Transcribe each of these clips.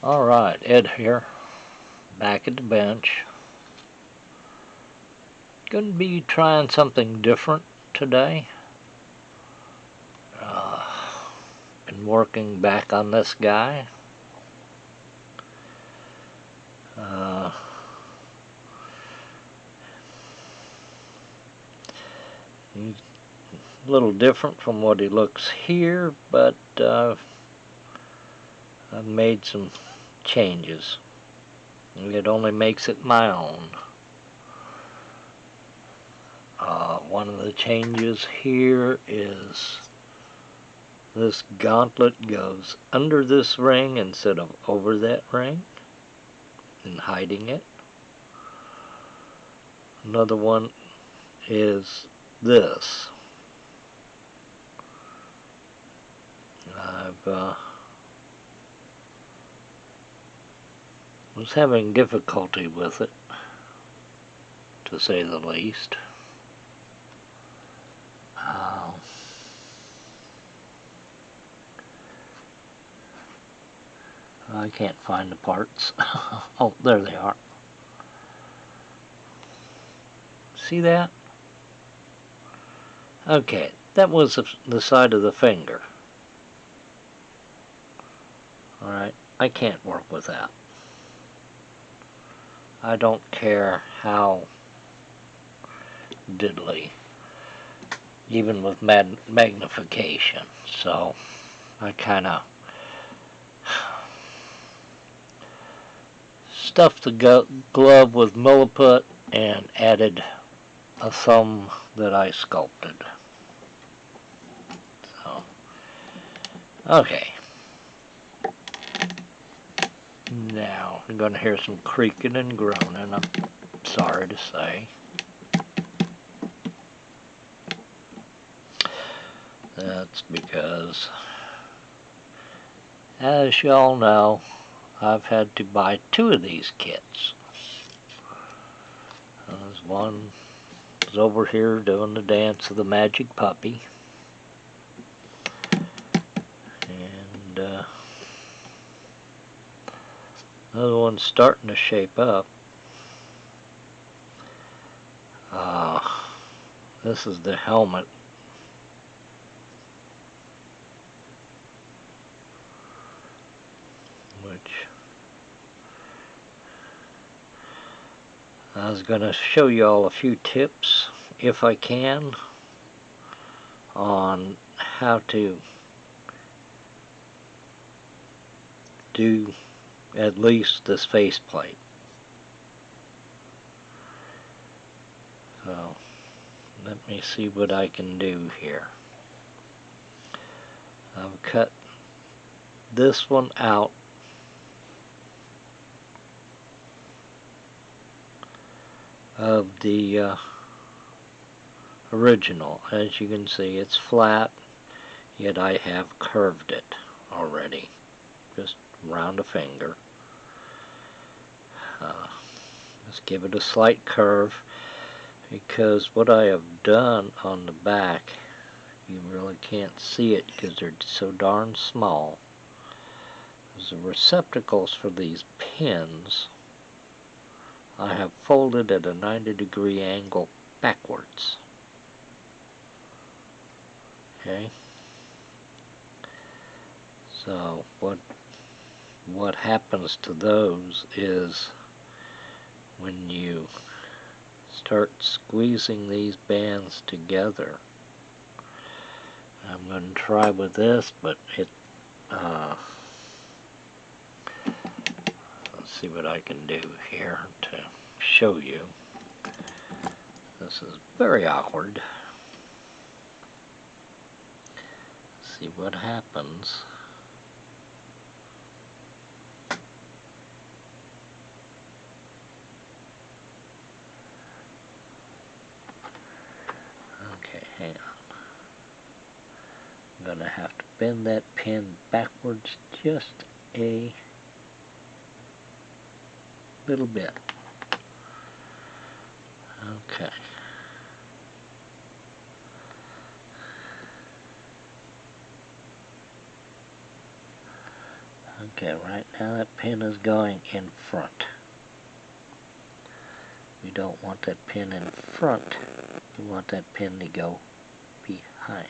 Alright, Ed here, back at the bench. Going to be trying something different today. Been working back on this guy. He's a little different from what he looks here, but I've made some changes. It only makes it my own. One of the changes here is this gauntlet goes under this ring instead of over that ring and hiding it. Another one is this. Was having difficulty with it, to say the least. I can't find the parts. Oh, there they are. See that? Okay, that was the side of the finger. Alright, I can't work with that. I don't care how diddly, even with magnification. So I kind of stuffed the glove with milliput and added a thumb that I sculpted. So, okay. Now, you're going to hear some creaking and groaning, I'm sorry to say. That's because, as y'all know, I've had to buy 2 of these kits. There's one is over here doing the dance of the magic puppy. And another one's starting to shape up. This is the helmet. Which I was going to show you all a few tips, if I can, on how to do at least this faceplate. So let me see what I can do here. I've cut this one out of the original. As you can see, it's flat, yet I have curved it already, just around a finger. Just give it a slight curve, because what I have done on the back, you really can't see it because they're so darn small. There's the receptacles for these pins. I have folded at a 90-degree angle backwards. Okay. So what happens to those is when you start squeezing these bands together. I'm going to try with this, but it let's see what I can do here to show you. This is very awkward. Let's see what happens. Okay, hang on. I'm going to have to bend that pin backwards just a little bit. Okay. Okay, right now that pin is going in front. We don't want that pin in front. We want that pin to go behind.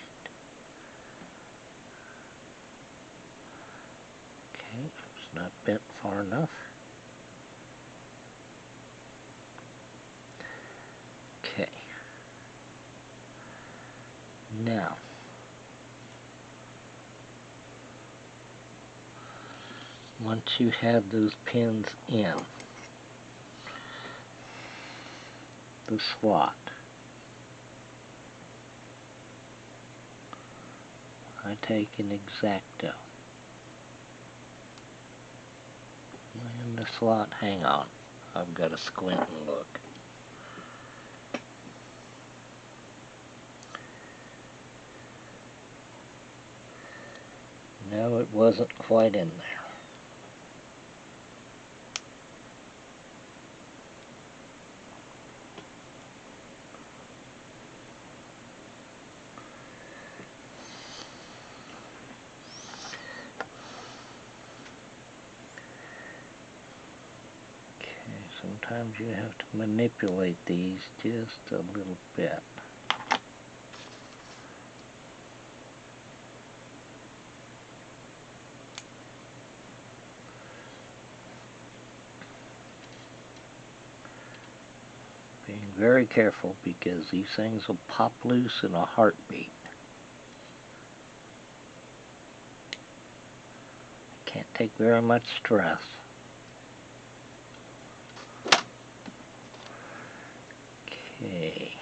Okay, it's not bent far enough. Okay. Now, once you have those pins in the slot, I take an X-Acto. In the slot, hang on, I've got to squint and look. No, it wasn't quite in there. Sometimes you have to manipulate these just a little bit. Being very careful because these things will pop loose in a heartbeat. Can't take very much stress. Okay.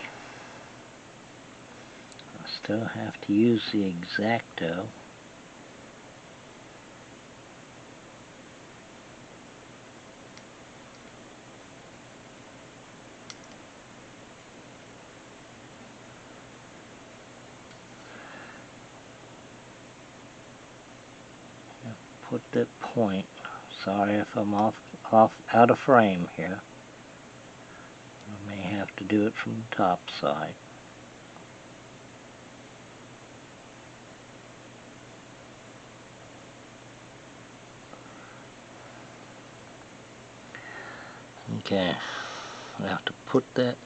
I still have to use the X-Acto. Put that point. Sorry if I'm out of frame here. I may have to do it from the top side. Okay, I have to put that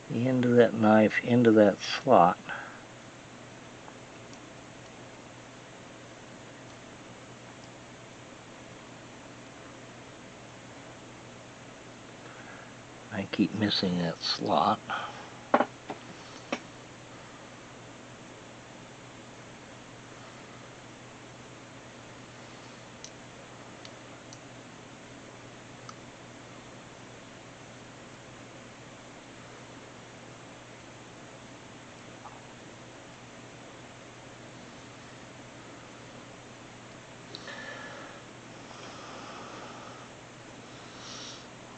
the end of that knife into that slot. I keep missing that slot.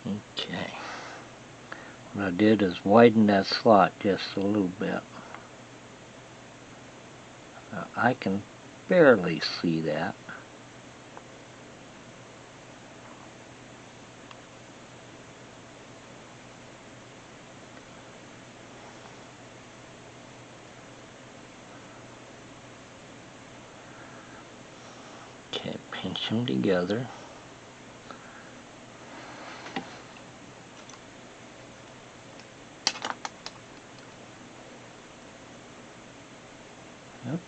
Okay. What I did is widen that slot just a little bit. Now, I can barely see that. Okay, pinch them together. Yep.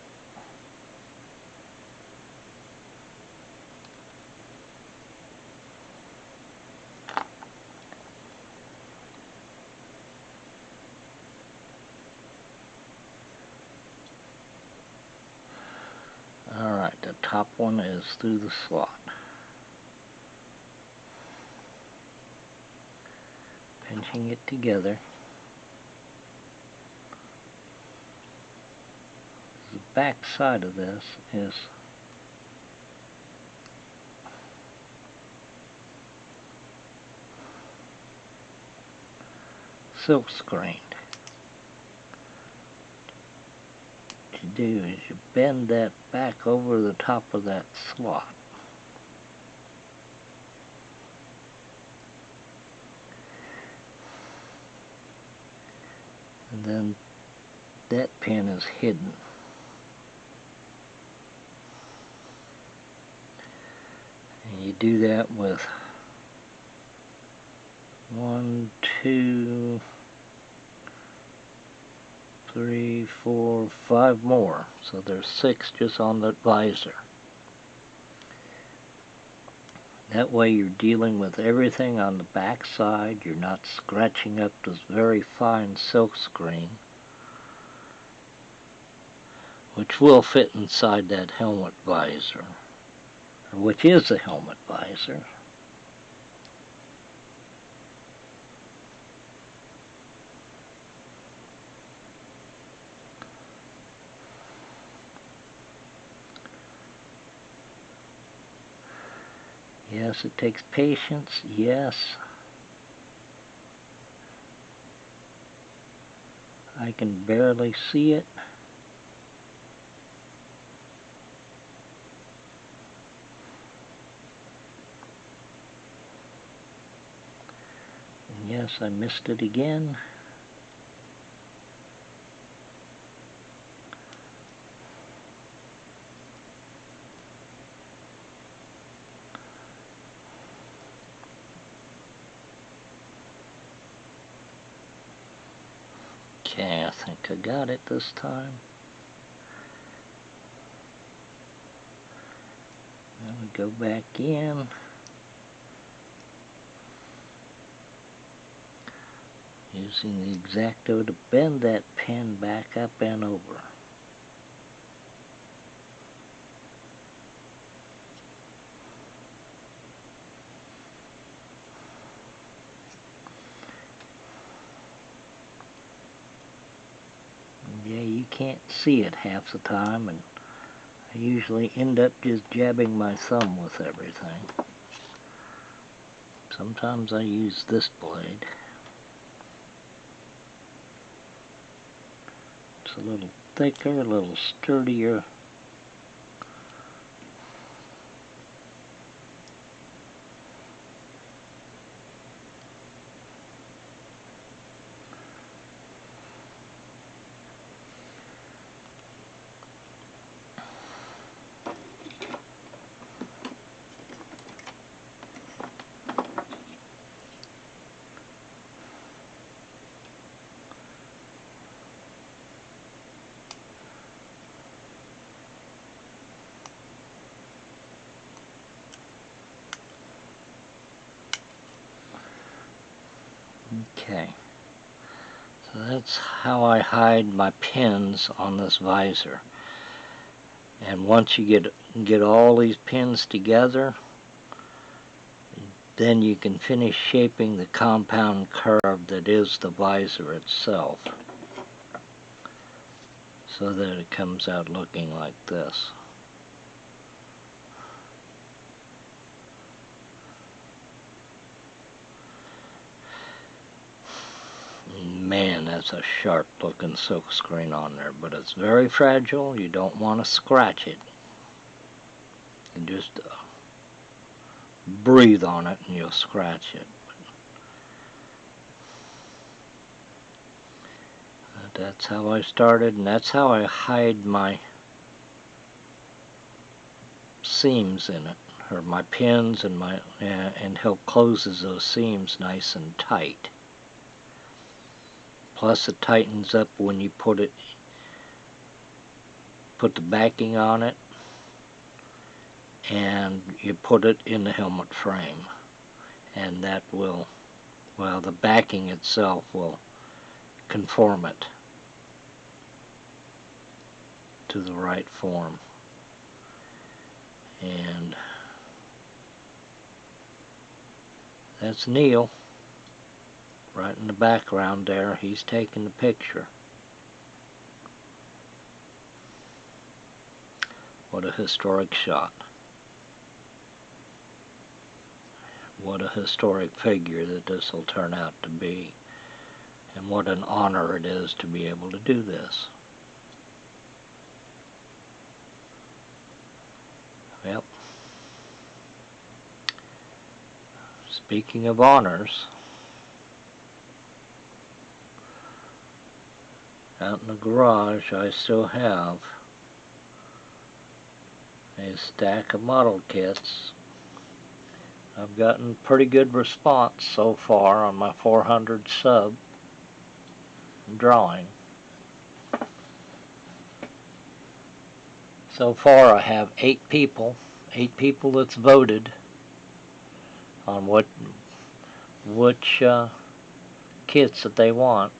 Alright, the top one is through the slot. Pinching it together. The back side of this is silk screened. What you do is you bend that back over the top of that slot. And then that pin is hidden. You do that with 1, 2, 3, 4, 5 more. So there's 6 just on the visor. That way you're dealing with everything on the back side. You're not scratching up this very fine silk screen, which will fit inside that helmet visor, which is a helmet visor. Yes, it takes patience, yes. I can barely see it. And yes, I missed it again. Okay, I think I got it this time. Then we go back in. Using the X-Acto to bend that pen back up and over. Yeah, you can't see it half the time, and I usually end up just jabbing my thumb with everything. Sometimes I use this blade. It's a little thicker, a little sturdier. Okay, so that's how I hide my pins on this visor. And once you get all these pins together, then you can finish shaping the compound curve that is the visor itself, so that it comes out looking like this. Man, that's a sharp looking silk screen on there, but it's very fragile. You don't want to scratch it. You just breathe on it and you'll scratch it. But that's how I started, and that's how I hide my seams in it, or my pins, and and help closes those seams nice and tight. Plus it tightens up when you put the backing on it, and you put it in the helmet frame, and that will, well, the backing itself will conform it to the right form. And that's Neil right in the background there. He's taking the picture. What a historic shot. What a historic figure that this will turn out to be. And what an honor it is to be able to do this. Well, speaking of honors, out in the garage I still have a stack of model kits I've gotten pretty good response so far on my 400 sub drawing. So far I have 8 people that's voted on which kits that they want,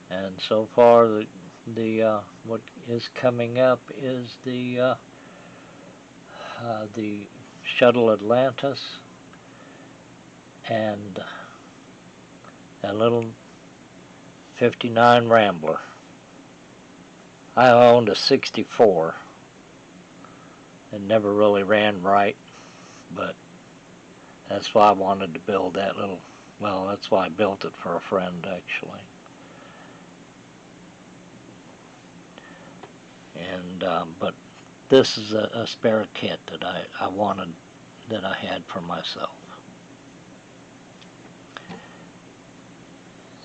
and so far the what is coming up is the Shuttle Atlantis and a little 59 Rambler. I owned a 64. It never really ran right, but that's why I wanted to build that little, well, that's why I built it for a friend actually. And but this is a spare kit that I wanted, that I had for myself.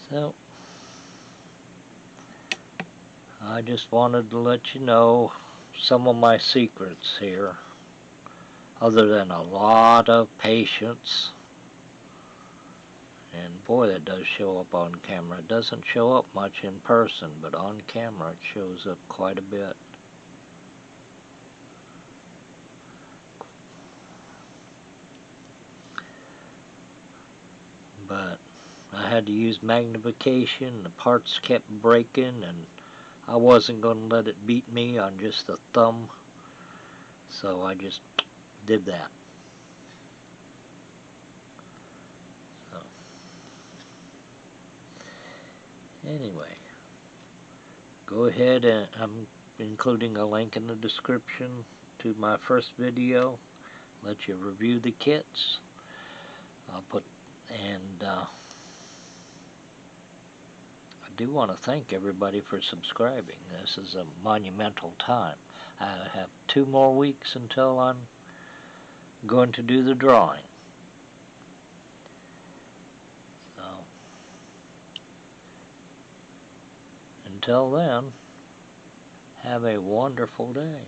So I just wanted to let you know some of my secrets here, other than a lot of patience. And boy, that does show up on camera. It doesn't show up much in person, but on camera it shows up quite a bit. But I had to use magnification. The parts kept breaking, and I wasn't going to let it beat me on just a thumb, so I just did that. So anyway, go ahead, and I'm including a link in the description to my first video. Let you review the kits. I'll put, and I do want to thank everybody for subscribing. This is a monumental time. I have 2 more weeks until I'm going to do the drawing. So until then, have a wonderful day.